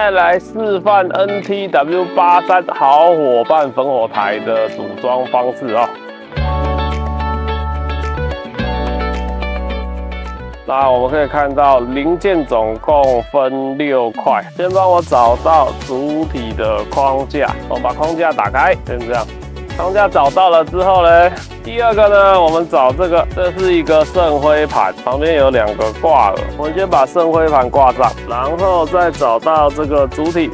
再来示范 NTW83好伙伴烽火台的组装方式哦。那我们可以看到零件总共分6块，先帮我找到主体的框架，我把框架打开，先这样。框架找到了之后呢，第二个呢，我们找这个，这是一个圣灰盘，旁边有2个挂耳，我们先把圣灰盘挂上，然后再找到这个主体，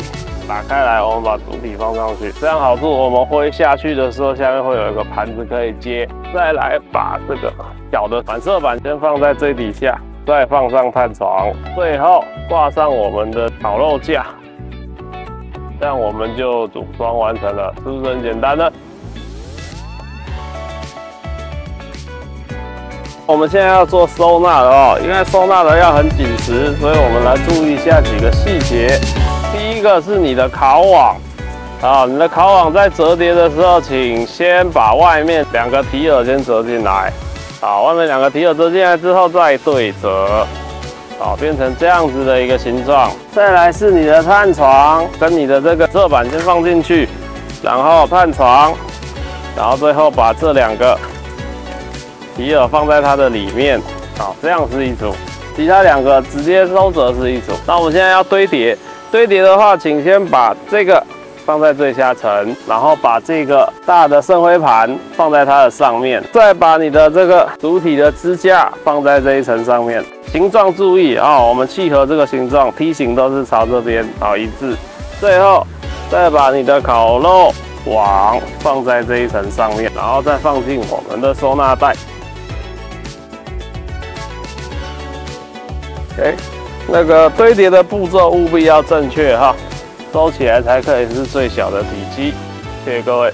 打开来，我们把主体放上去，这样好处我们挥下去的时候，下面会有一个盘子可以接，再来把这个小的反射板先放在最底下，再放上探床，最后挂上我们的烤肉架，这样我们就组装完成了，是不是很简单呢？我们现在要做收纳的哦，因为收纳的要很紧实，所以我们来注意一下几个细节。第一个是你的烤网，你的烤网在折叠的时候，请先把外面2个提耳先折进来，外面2个提耳折进来之后再对折，变成这样子的一个形状。再来是你的探床跟你的这个侧板先放进去，然后探床，然后最后把这2个提耳放在它的里面，这样是一组，其他2个直接收折是一组。那我们现在要堆叠，堆叠的话，请先把这个放在最下层，然后把这个大的圣灰盘放在它的上面，再把你的这个主体的支架放在这一层上面。形状注意我们契合这个形状，梯形都是朝这边一致。最后再把你的烤肉网放在这一层上面，然后再放进我们的收纳袋。那个堆叠的步骤务必要正确收起来才可以是最小的体积。谢谢各位。